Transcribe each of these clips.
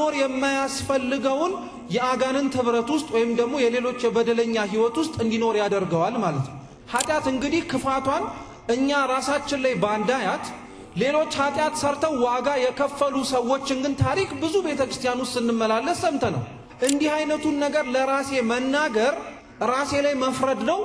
መኖር የማያስፈልገውን የአጋንንት ህብረት ውስጥ ወይም ደግሞ የሌሎች የበደለኛ ህይወት ውስጥ እንዲኖር ያደርገዋል ማለት ነው። ኃጢአት እንግዲህ ክፋቷን እኛ ራሳችን ላይ ባንዳያት ሌሎች ኃጢአት ሰርተው ዋጋ የከፈሉ ሰዎችን ግን ታሪክ ብዙ ቤተክርስቲያን ውስጥ ስንመላለስ ሰምተናል። እንዲህ አይነቱን ነገር ለራሴ መናገር ራሴ ላይ መፍረድ ነው።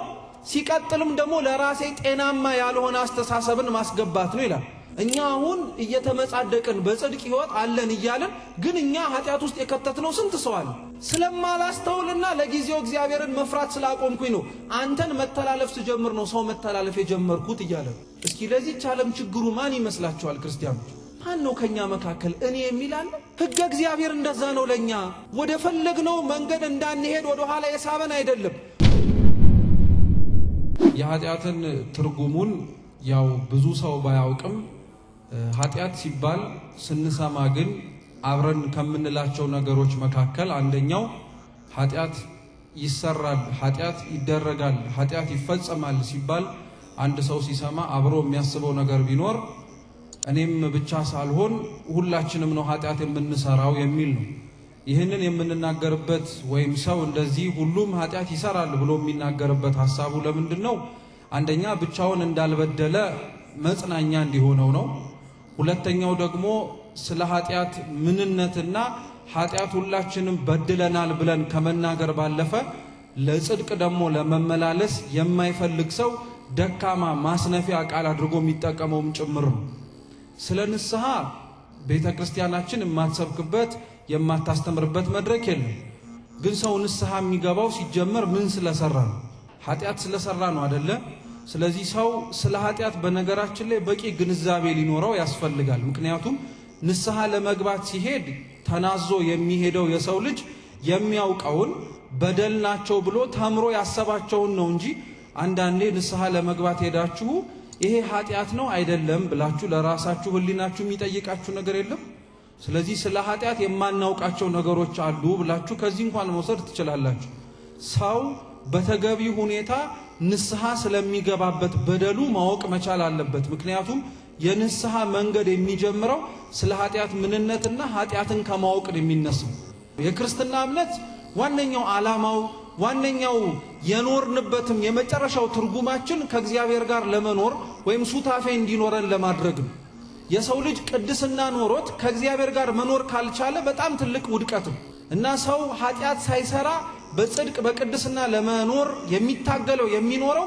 ሲቀጥልም ደግሞ ለራሴ ጤናማ ያልሆነ አስተሳሰብን ማስገባት ነው ይላል። እኛ አሁን እየተመጻደቅን በጽድቅ ህይወት አለን እያለን ግን እኛ ኃጢአት ውስጥ የከተትነው ስንት ሰው አለ። ስለማላስተውልና ለጊዜው እግዚአብሔርን መፍራት ስላቆምኩኝ ነው አንተን መተላለፍ ስጀምር ነው ሰው መተላለፍ የጀመርኩት እያለ። እስኪ ለዚህች ዓለም ችግሩ ማን ይመስላችኋል ክርስቲያኖች? ማን ነው ከኛ መካከል እኔ የሚል አለ? ሕገ እግዚአብሔር እንደዛ ነው። ለኛ ወደ ፈለግነው መንገድ እንዳንሄድ ወደ ኋላ የሳበን አይደለም። የኃጢአትን ትርጉሙን ያው ብዙ ሰው ባያውቅም ኃጢአት ሲባል ስንሰማ ግን አብረን ከምንላቸው ነገሮች መካከል አንደኛው ኃጢአት ይሰራል፣ ኃጢአት ይደረጋል፣ ኃጢአት ይፈጸማል ሲባል አንድ ሰው ሲሰማ አብሮ የሚያስበው ነገር ቢኖር እኔም ብቻ ሳልሆን ሁላችንም ነው ኃጢአት የምንሰራው የሚል ነው። ይህንን የምንናገርበት ወይም ሰው እንደዚህ ሁሉም ኃጢአት ይሰራል ብሎ የሚናገርበት ሐሳቡ ለምንድነው? አንደኛ ብቻውን እንዳልበደለ መጽናኛ እንዲሆነው ነው። ሁለተኛው ደግሞ ስለ ኃጢአት ምንነትና ኃጢአት ሁላችንም በድለናል ብለን ከመናገር ባለፈ ለጽድቅ ደግሞ ለመመላለስ የማይፈልግ ሰው ደካማ ማስነፊያ ቃል አድርጎ የሚጠቀመውም ጭምር ነው። ስለ ንስሐ ቤተክርስቲያናችን የማትሰብክበት የማታስተምርበት መድረክ የለም። ግን ሰው ንስሐ የሚገባው ሲጀመር ምን ስለሰራ ነው? ኃጢአት ስለሰራ ነው አይደለ? ስለዚህ ሰው ስለ ኃጢአት በነገራችን ላይ በቂ ግንዛቤ ሊኖረው ያስፈልጋል። ምክንያቱም ንስሐ ለመግባት ሲሄድ ተናዞ የሚሄደው የሰው ልጅ የሚያውቀውን በደል ናቸው ብሎ ተምሮ ያሰባቸውን ነው እንጂ አንዳንዴ ንስሐ ለመግባት ሄዳችሁ ይሄ ኃጢአት ነው አይደለም ብላችሁ ለራሳችሁ ህሊናችሁ የሚጠይቃችሁ ነገር የለም። ስለዚህ ስለ ኃጢአት የማናውቃቸው ነገሮች አሉ ብላችሁ ከዚህ እንኳን መውሰድ ትችላላችሁ። ሰው በተገቢ ሁኔታ ንስሐ ስለሚገባበት በደሉ ማወቅ መቻል አለበት። ምክንያቱም የንስሐ መንገድ የሚጀምረው ስለ ኃጢአት ምንነትና ኃጢአትን ከማወቅ የሚነሳው። የክርስትና እምነት ዋነኛው ዓላማው ዋነኛው የኖርንበትም የመጨረሻው ትርጉማችን ከእግዚአብሔር ጋር ለመኖር ወይም ሱታፌ እንዲኖረን ለማድረግ ነው። የሰው ልጅ ቅድስና ኖሮት ከእግዚአብሔር ጋር መኖር ካልቻለ በጣም ትልቅ ውድቀት ነው እና ሰው ኃጢአት ሳይሰራ በጽድቅ በቅድስና ለመኖር የሚታገለው የሚኖረው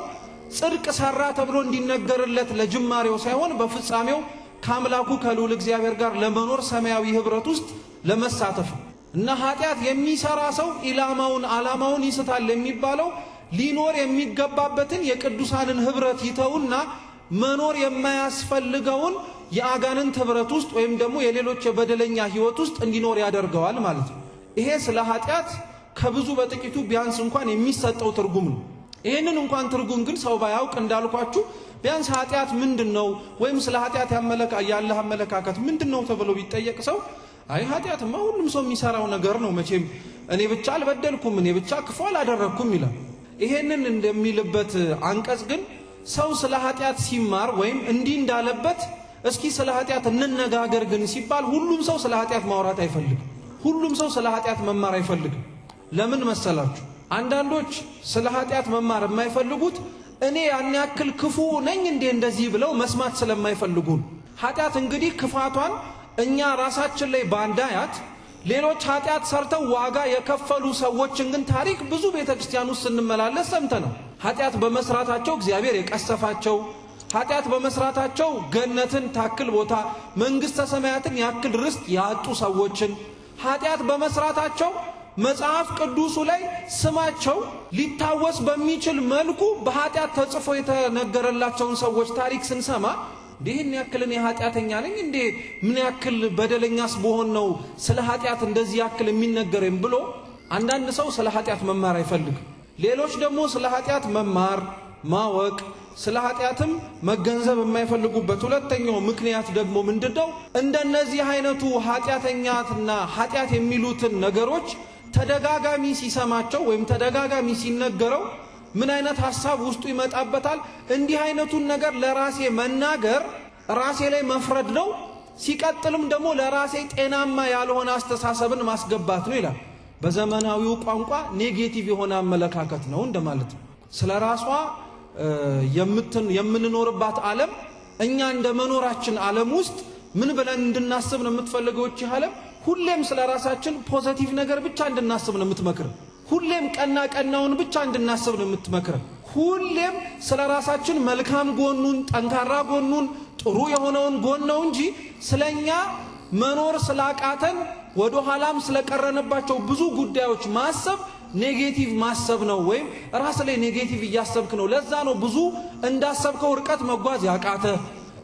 ጽድቅ ሰራ ተብሎ እንዲነገርለት ለጅማሬው ሳይሆን በፍጻሜው ከአምላኩ ከልዑል እግዚአብሔር ጋር ለመኖር ሰማያዊ ህብረት ውስጥ ለመሳተፍ እና ኃጢአት የሚሰራ ሰው ኢላማውን ዓላማውን ይስታል የሚባለው ሊኖር የሚገባበትን የቅዱሳንን ህብረት ይተውና መኖር የማያስፈልገውን የአጋንንት ህብረት ውስጥ ወይም ደግሞ የሌሎች የበደለኛ ህይወት ውስጥ እንዲኖር ያደርገዋል ማለት ነው። ይሄ ስለ ኃጢአት ከብዙ በጥቂቱ ቢያንስ እንኳን የሚሰጠው ትርጉም ነው። ይሄንን እንኳን ትርጉም ግን ሰው ባያውቅ እንዳልኳችሁ ቢያንስ ኃጢአት ምንድነው ወይም ስለ ኃጢአት ያለህ አመለካከት ምንድነው ተብሎ ቢጠየቅ ሰው አይ ኃጢአትማ ሁሉም ሰው የሚሰራው ነገር ነው፣ መቼም እኔ ብቻ አልበደልኩም፣ እኔ ብቻ ክፉ አላደረኩም ይላል። ይሄንን እንደሚልበት አንቀጽ ግን ሰው ስለ ኃጢአት ሲማር ወይም እንዲህ እንዳለበት እስኪ ስለ ኃጢአት እንነጋገር ግን ሲባል ሁሉም ሰው ስለ ኃጢአት ማውራት አይፈልግም። ሁሉም ሰው ስለ ኃጢአት መማር አይፈልግም። ለምን መሰላችሁ? አንዳንዶች ስለ ኃጢአት መማር የማይፈልጉት እኔ ያን ያክል ክፉ ነኝ እንዴ እንደዚህ ብለው መስማት ስለማይፈልጉ። ኃጢአት እንግዲህ ክፋቷን እኛ ራሳችን ላይ ባንዳያት ሌሎች ኃጢአት ሰርተው ዋጋ የከፈሉ ሰዎችን ግን ታሪክ ብዙ ቤተክርስቲያን ውስጥ ስንመላለስ ሰምተናል። ኃጢአት በመስራታቸው እግዚአብሔር የቀሰፋቸው፣ ኃጢአት በመስራታቸው ገነትን ታክል ቦታ መንግስተ ሰማያትን ያክል ርስት ያጡ ሰዎችን፣ ኃጢአት በመስራታቸው መጽሐፍ ቅዱሱ ላይ ስማቸው ሊታወስ በሚችል መልኩ በኃጢአት ተጽፎ የተነገረላቸውን ሰዎች ታሪክ ስንሰማ ይህን ያክልን የኃጢአተኛ ነኝ እንዴ ምን ያክል በደለኛስ በሆን ነው ስለ ኃጢአት እንደዚህ ያክል የሚነገረኝ ብሎ አንዳንድ ሰው ስለ ኃጢአት መማር አይፈልግም። ሌሎች ደግሞ ስለ ኃጢአት መማር ማወቅ ስለ ኃጢአትም መገንዘብ የማይፈልጉበት ሁለተኛው ምክንያት ደግሞ ምንድነው? እንደነዚህ አይነቱ ኃጢአተኛትና ኃጢአት የሚሉትን ነገሮች ተደጋጋሚ ሲሰማቸው ወይም ተደጋጋሚ ሲነገረው ምን አይነት ሐሳብ ውስጡ ይመጣበታል? እንዲህ አይነቱን ነገር ለራሴ መናገር ራሴ ላይ መፍረድ ነው። ሲቀጥልም ደግሞ ለራሴ ጤናማ ያልሆነ አስተሳሰብን ማስገባት ነው ይላል። በዘመናዊው ቋንቋ ኔጌቲቭ የሆነ አመለካከት ነው እንደማለት ነው። ስለራሷ የምንኖርባት ዓለም እኛ እንደመኖራችን ዓለም ውስጥ ምን ብለን እንድናስብ ነው የምትፈልገው? እቺ ዓለም ሁሌም ስለራሳችን ፖዚቲቭ ነገር ብቻ እንድናስብ ነው የምትመክር። ሁሌም ቀናውን ብቻ እንድናስብ ነው የምትመክር። ሁሌም ስለራሳችን መልካም ጎኑን፣ ጠንካራ ጎኑን፣ ጥሩ የሆነውን ጎን ነው እንጂ ስለኛ መኖር ስላቃተን ወደ ኋላም ስለቀረነባቸው ብዙ ጉዳዮች ማሰብ ኔጌቲቭ ማሰብ ነው፣ ወይም ራስ ላይ ኔጌቲቭ እያሰብክ ነው። ለዛ ነው ብዙ እንዳሰብከው ርቀት መጓዝ ያቃተ፣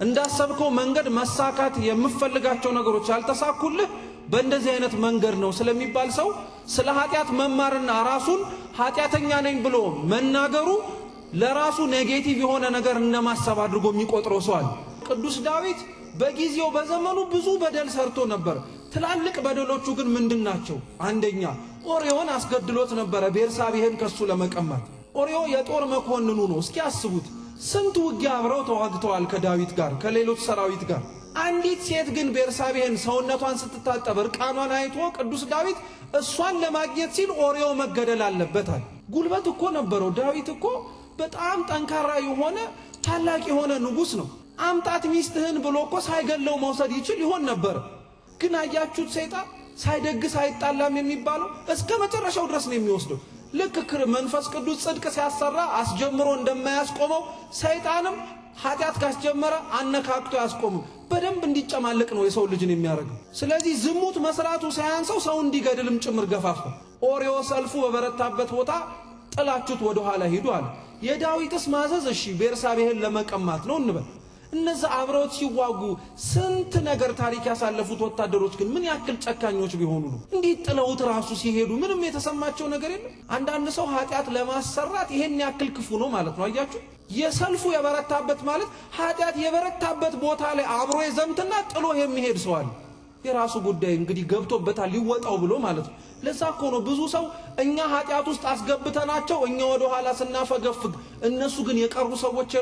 እንዳሰብከው መንገድ መሳካት የምፈልጋቸው ነገሮች ያልተሳኩልህ በእንደዚህ አይነት መንገድ ነው ስለሚባል ሰው ስለ ኃጢአት መማርና ራሱን ኃጢአተኛ ነኝ ብሎ መናገሩ ለራሱ ኔጌቲቭ የሆነ ነገር እንደማሰብ አድርጎ የሚቆጥረው ሰው አለ። ቅዱስ ዳዊት በጊዜው በዘመኑ ብዙ በደል ሰርቶ ነበር። ትላልቅ በደሎቹ ግን ምንድናቸው? አንደኛ ኦርዮን አስገድሎት ነበረ፣ ቤርሳቤህን ከሱ ለመቀማት። ኦርዮ የጦር መኮንኑ ነው። እስኪ አስቡት፣ ስንት ውጊያ አብረው ተዋግተዋል ከዳዊት ጋር ከሌሎች ሰራዊት ጋር። አንዲት ሴት ግን ቤርሳቤህን ሰውነቷን ስትታጠብ እርቃኗን አይቶ ቅዱስ ዳዊት እሷን ለማግኘት ሲል ኦርዮ መገደል አለበታል። ጉልበት እኮ ነበረው። ዳዊት እኮ በጣም ጠንካራ የሆነ ታላቅ የሆነ ንጉሥ ነው። አምጣት ሚስትህን ብሎ እኮ ሳይገለው መውሰድ ይችል ይሆን ነበር። ግን አያችሁት፣ ሰይጣን ሳይደግስ አይጣላም የሚባለው እስከ መጨረሻው ድረስ ነው የሚወስደው። ልክ መንፈስ ቅዱስ ጽድቅ ሲያሰራ አስጀምሮ እንደማያስቆመው ሰይጣንም ኃጢአት ካስጀመረ አነካክቶ ያስቆመው። በደንብ እንዲጨማለቅ ነው የሰው ልጅን የሚያደርገው። ስለዚህ ዝሙት መስራቱ ሳያንሰው ሰው እንዲገድልም ጭምር ገፋፋ። ኦርዮ ሰልፉ በበረታበት ቦታ ጥላችሁት ወደ ኋላ ሂዱ አለ። የዳዊትስ ማዘዝ እሺ ቤርሳቤህን ለመቀማት ነው እንበል። እነዛ አብረውት ሲዋጉ ስንት ነገር ታሪክ ያሳለፉት ወታደሮች ግን ምን ያክል ጨካኞች ቢሆኑ ነው እንዴት ጥለውት ራሱ ሲሄዱ ምንም የተሰማቸው ነገር የለም? አንዳንድ ሰው ኃጢአት ለማሰራት ይሄን ያክል ክፉ ነው ማለት ነው። አያችሁ፣ የሰልፉ የበረታበት ማለት ኃጢአት የበረታበት ቦታ ላይ አብሮ የዘምትና ጥሎ የሚሄድ ሰው አለ። የራሱ ጉዳይ እንግዲህ ገብቶበታል ሊወጣው ብሎ ማለት ነው። ለዛ እኮ ነው ብዙ ሰው እኛ ኃጢአት ውስጥ አስገብተናቸው እኛ ወደ ኋላ ስናፈገፍግ እነሱ ግን የቀሩ ሰዎች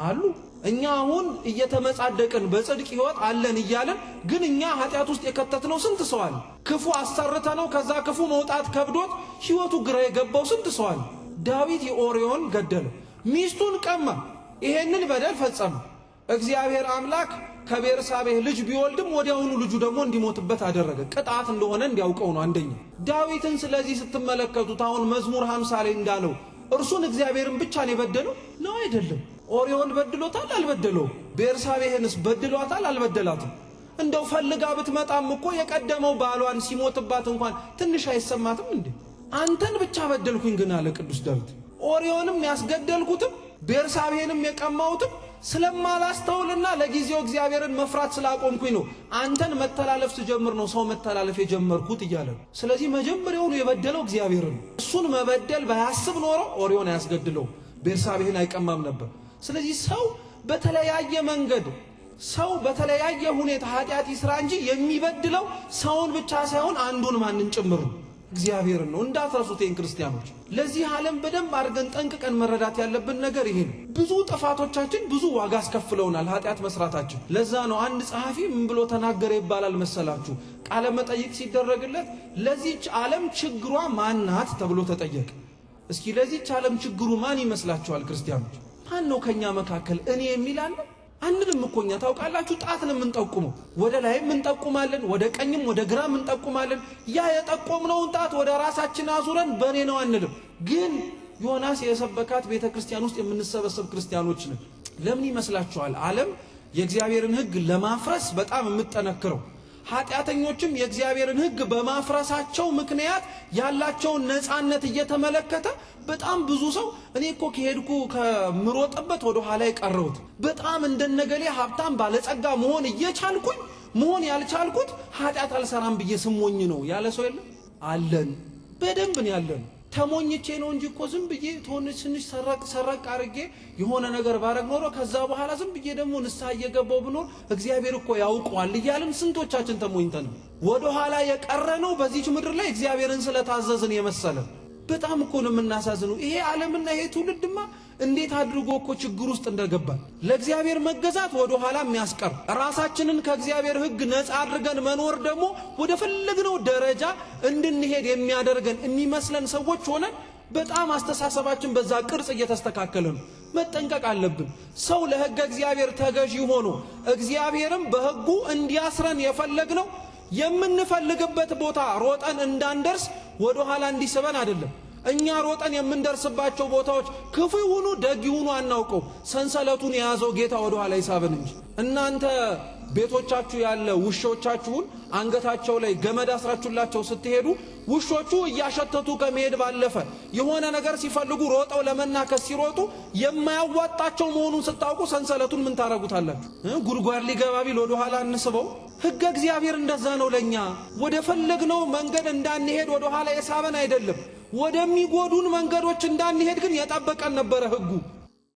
አሉ። እኛ አሁን እየተመጻደቅን በጽድቅ ሕይወት አለን እያለን ግን እኛ ኃጢአት ውስጥ የከተትነው ስንት ሰው አለ። ክፉ አሰርተነው ከዛ ክፉ መውጣት ከብዶት ሕይወቱ ግራ የገባው ስንት ሰው አለ። ዳዊት የኦርዮን ገደለ፣ ሚስቱን ቀማ፣ ይሄንን በደል ፈጸመ። እግዚአብሔር አምላክ ከቤርሳቤህ ልጅ ቢወልድም ወዲያውኑ ልጁ ደግሞ እንዲሞትበት አደረገ። ቅጣት እንደሆነ እንዲያውቀው ነው አንደኛ። ዳዊትን ስለዚህ ስትመለከቱት አሁን መዝሙር 50 ላይ እንዳለው እርሱን እግዚአብሔርን ብቻ ነው የበደለው ነው አይደለም? ኦርዮን በድሎታል አልበደለው? ቤርሳቤህንስ በድሏታል አልበደላትም? እንደው ፈልጋ ብትመጣም እኮ የቀደመው ባሏን ሲሞትባት እንኳን ትንሽ አይሰማትም እንዴ? አንተን ብቻ በደልኩኝ ግን አለ ቅዱስ ዳዊት። ኦርዮንም ያስገደልኩትም ቤርሳቤህንም የቀማሁትም ስለማላስተውልና ለጊዜው እግዚአብሔርን መፍራት ስላቆምኩኝ ነው። አንተን መተላለፍ ስጀምር ነው ሰው መተላለፍ የጀመርኩት እያለ ነው። ስለዚህ መጀመሪያውኑ የበደለው እግዚአብሔርን ነው። እሱን መበደል ባያስብ ኖሮ ኦርዮን አያስገድለው፣ ቤርሳቤህን አይቀማም ነበር። ስለዚህ ሰው በተለያየ መንገድ ሰው በተለያየ ሁኔታ ኃጢአት ይስራ እንጂ የሚበድለው ሰውን ብቻ ሳይሆን አንዱን ማንን ጭምር ነው? እግዚአብሔርን ነው። እንዳትረሱት ይህን ክርስቲያኖች። ለዚህ ዓለም በደንብ አድርገን ጠንቅቀን መረዳት ያለብን ነገር ይሄ ነው። ብዙ ጥፋቶቻችን ብዙ ዋጋ አስከፍለውናል ኃጢአት መስራታችን። ለዛ ነው አንድ ጸሐፊ ምን ብሎ ተናገረ ይባላል መሰላችሁ? ቃለ መጠይቅ ሲደረግለት ለዚህች ዓለም ችግሯ ማናት ተብሎ ተጠየቀ። እስኪ ለዚህች ዓለም ችግሩ ማን ይመስላችኋል ክርስቲያኖች? ማን ነው ከኛ መካከል እኔ የሚል አለ? አንድም እኮ እኛ ታውቃላችሁ ጣት ነው የምንጠቁመው። ወደ ላይም እንጠቁማለን፣ ወደ ቀኝም ወደ ግራም እንጠቁማለን። ያ የጠቆምነውን ጣት ወደ ራሳችን አዙረን በኔ ነው አንልም። ግን ዮናስ የሰበካት ቤተክርስቲያን ውስጥ የምንሰበሰብ ክርስቲያኖች ነን። ለምን ይመስላችኋል ዓለም የእግዚአብሔርን ሕግ ለማፍረስ በጣም የምትጠነክረው? ኃጢአተኞችም የእግዚአብሔርን ሕግ በማፍረሳቸው ምክንያት ያላቸውን ነፃነት እየተመለከተ በጣም ብዙ ሰው እኔ እኮ ከሄድኩ ከምሮጥበት ወደ ኋላ የቀረሁት በጣም እንደነገሌ ሀብታም ባለጸጋ መሆን እየቻልኩኝ መሆን ያልቻልኩት ኃጢአት አልሰራም ብዬ ስሞኝ ነው ያለ ሰው የለም? አለን። በደንብ ነው ያለን። ተሞኝቼ ነው እንጂ እኮ ዝም ብዬ ትንሽ ሰረቅ አርጌ የሆነ ነገር ባረግ ኖሮ ከዛ በኋላ ዝም ብዬ ደግሞ ንስሐ እየገባው ብኖር እግዚአብሔር እኮ ያውቀዋል እያልን ስንቶቻችን ተሞኝተን ወደ ኋላ የቀረነው በዚህች ምድር ላይ እግዚአብሔርን ስለታዘዝን የመሰለ። በጣም እኮ ነው የምናሳዝነው። ይሄ ዓለምና ይሄ ትውልድማ እንዴት አድርጎ እኮ ችግር ውስጥ እንደገባን ለእግዚአብሔር መገዛት ወደ ኋላ የሚያስቀር ራሳችንን ከእግዚአብሔር ሕግ ነፃ አድርገን መኖር ደግሞ ወደ ፈለግነው ደረጃ እንድንሄድ የሚያደርገን የሚመስለን ሰዎች ሆነን በጣም አስተሳሰባችን በዛ ቅርጽ እየተስተካከለ ነው። መጠንቀቅ አለብን። ሰው ለሕግ እግዚአብሔር ተገዢ ሆኖ እግዚአብሔርም በሕጉ እንዲያስረን የፈለግነው የምንፈልግበት ቦታ ሮጠን እንዳንደርስ ወደ ኋላ እንዲስበን አይደለም። እኛ ሮጠን የምንደርስባቸው ቦታዎች ክፉ ይሁኑ ደግ ይሁኑ አናውቀው፣ ሰንሰለቱን የያዘው ጌታ ወደ ኋላ ይሳበን እንጂ። እናንተ ቤቶቻችሁ ያለ ውሾቻችሁን አንገታቸው ላይ ገመድ አስራችሁላቸው ስትሄዱ ውሾቹ እያሸተቱ ከመሄድ ባለፈ የሆነ ነገር ሲፈልጉ ሮጠው ለመናከስ ሲሮጡ የማያዋጣቸው መሆኑን ስታውቁ ሰንሰለቱን ምን ታረጉታላችሁ? ጉድጓድ ሊገባ ቢል ወደ ኋላ እንስበው። ሕግ እግዚአብሔር እንደዛ ነው። ለኛ ወደ ፈለግነው መንገድ እንዳንሄድ ወደ ኋላ የሳበን አይደለም። ወደሚጎዱን መንገዶች እንዳንሄድ ግን የጠበቀን ነበረ ሕጉ።